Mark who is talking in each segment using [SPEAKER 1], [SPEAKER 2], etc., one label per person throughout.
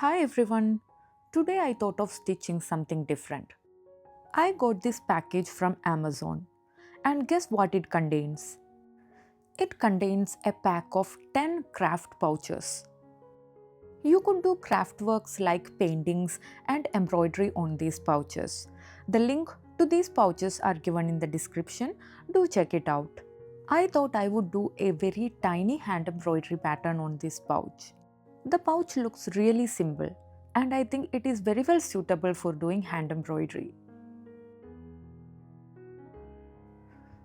[SPEAKER 1] Hi everyone. Today I thought of stitching something different. I got this package from Amazon and guess what it contains? It contains a pack of 10 craft pouches. You could do craft works like paintings and embroidery on these pouches. The link to these pouches are given in the description. Do check it out. I thought I would do a very tiny hand embroidery pattern on this pouch. The pouch looks really simple and I think it is very well suitable for doing hand embroidery.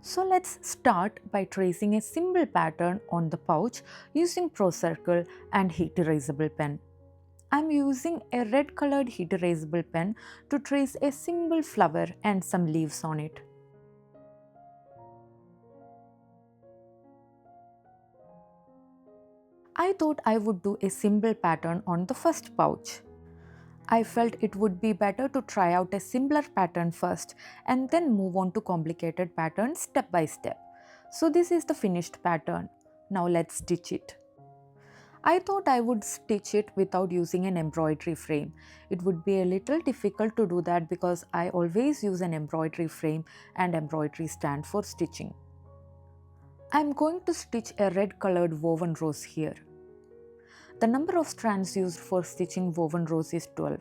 [SPEAKER 1] So let's start by tracing a simple pattern on the pouch using Pro Circle and heat erasable pen. I'm using a red colored heat erasable pen to trace a simple flower and some leaves on it. I thought I would do a simple pattern on the first pouch. I felt it would be better to try out a simpler pattern first and then move on to complicated patterns step by step. So this is the finished pattern. Now let's stitch it. I thought I would stitch it without using an embroidery frame. It would be a little difficult to do that because I always use an embroidery frame and embroidery stand for stitching. I am going to stitch a red colored woven rose here. The number of strands used for stitching woven rose is 12.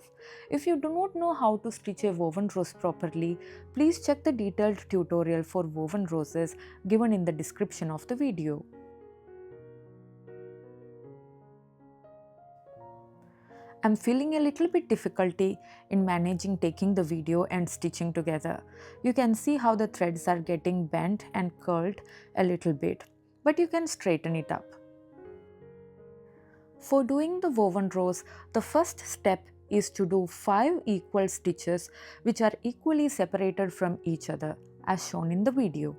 [SPEAKER 1] If you do not know how to stitch a woven rose properly, please check the detailed tutorial for woven roses given in the description of the video. I'm feeling a little bit difficulty in managing taking the video and stitching together. You can see how the threads are getting bent and curled a little bit, but you can straighten it up. For doing the woven rose, the first step is to do 5 equal stitches which are equally separated from each other as shown in the video.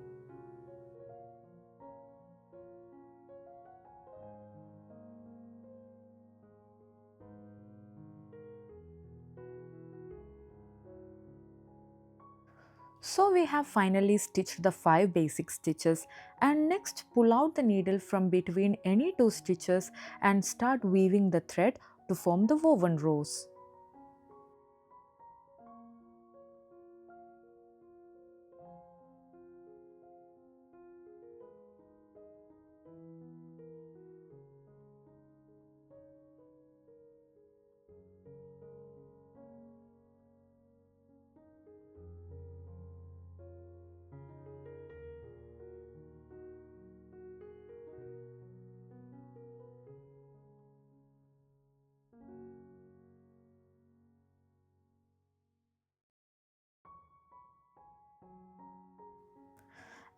[SPEAKER 1] So we have finally stitched the 5 basic stitches, and next pull out the needle from between any 2 stitches and start weaving the thread to form the woven rose.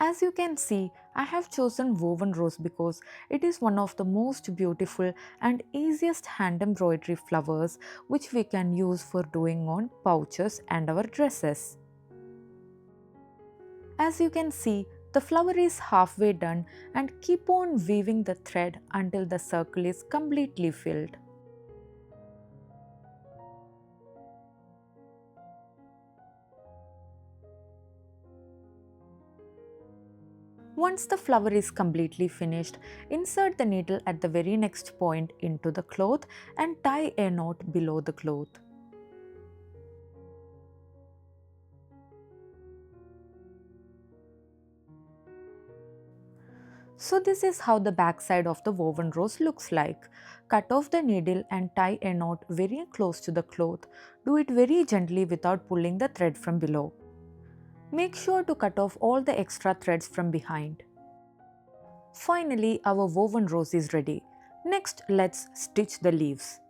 [SPEAKER 1] As you can see, I have chosen woven rose because it is one of the most beautiful and easiest hand embroidery flowers which we can use for doing on pouches and our dresses. As you can see, the flower is halfway done and keep on weaving the thread until the circle is completely filled. Once the flower is completely finished, insert the needle at the very next point into the cloth and tie a knot below the cloth. So this is how the back side of the woven rose looks like. Cut off the needle and tie a knot very close to the cloth. Do it very gently without pulling the thread from below. Make sure to cut off all the extra threads from behind. Finally, our woven rose is ready. Next, let's stitch the leaves.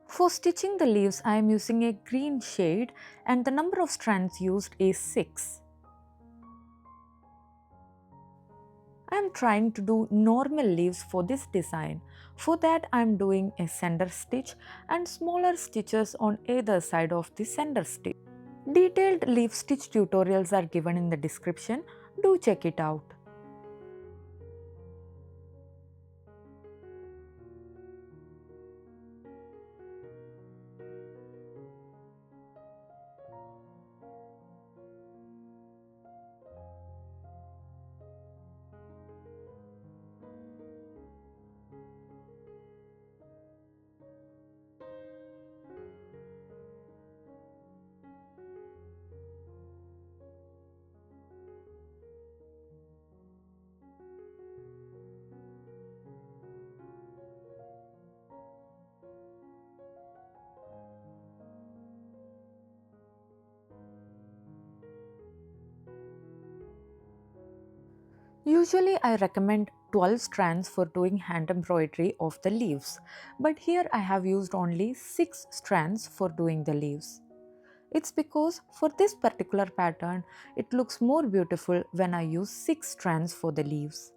[SPEAKER 1] For stitching the leaves, I am using a green shade and the number of strands used is 6. I am trying to do normal leaves for this design. For that, I am doing a center stitch and smaller stitches on either side of the center stitch. Detailed leaf stitch tutorials are given in the description. Do check it out. Usually, I recommend 12 strands for doing hand embroidery of the leaves, but here I have used only 6 strands for doing the leaves. It's because for this particular pattern, it looks more beautiful when I use 6 strands for the leaves.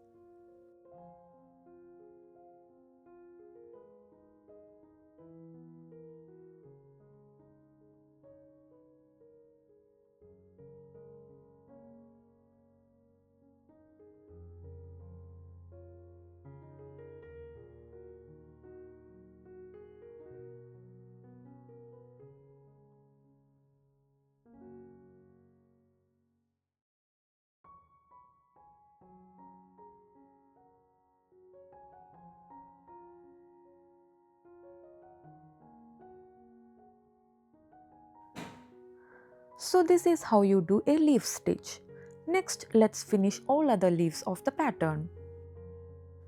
[SPEAKER 1] So this is how you do a leaf stitch. Next, let's finish all other leaves of the pattern.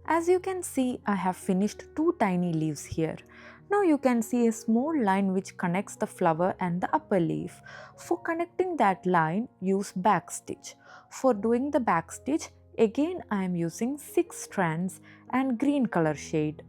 [SPEAKER 1] As you can see, I have finished 2 tiny leaves here. Now you can see a small line which connects the flower and the upper leaf. For connecting that line, use back stitch. For doing the back stitch, again I am using 6 strands and green color shade.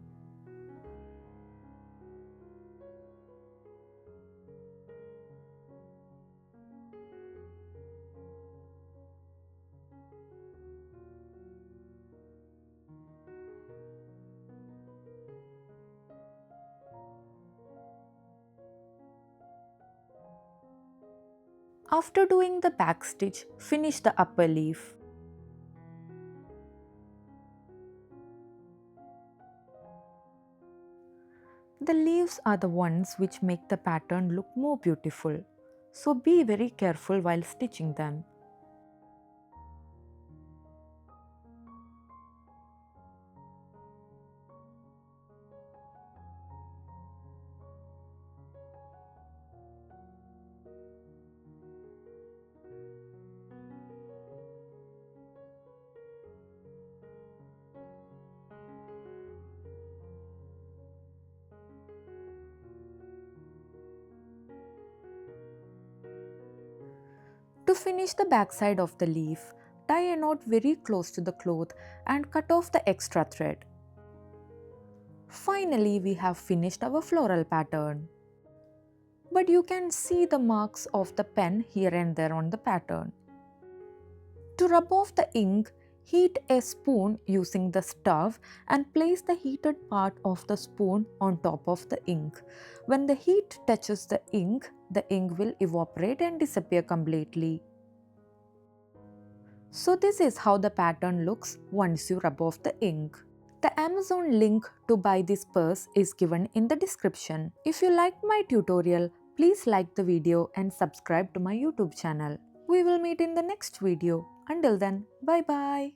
[SPEAKER 1] After doing the back stitch, finish the upper leaf. The leaves are the ones which make the pattern look more beautiful. So be very careful while stitching them. To finish the backside of the leaf, tie a knot very close to the cloth and cut off the extra thread. Finally, we have finished our floral pattern. But you can see the marks of the pen here and there on the pattern. To rub off the ink, heat a spoon using the stove and place the heated part of the spoon on top of the ink. When the heat touches the ink will evaporate and disappear completely. So this is how the pattern looks once you rub off the ink. The Amazon link to buy this purse is given in the description. If you liked my tutorial, please like the video and subscribe to my YouTube channel. We will meet in the next video. Until then, bye bye.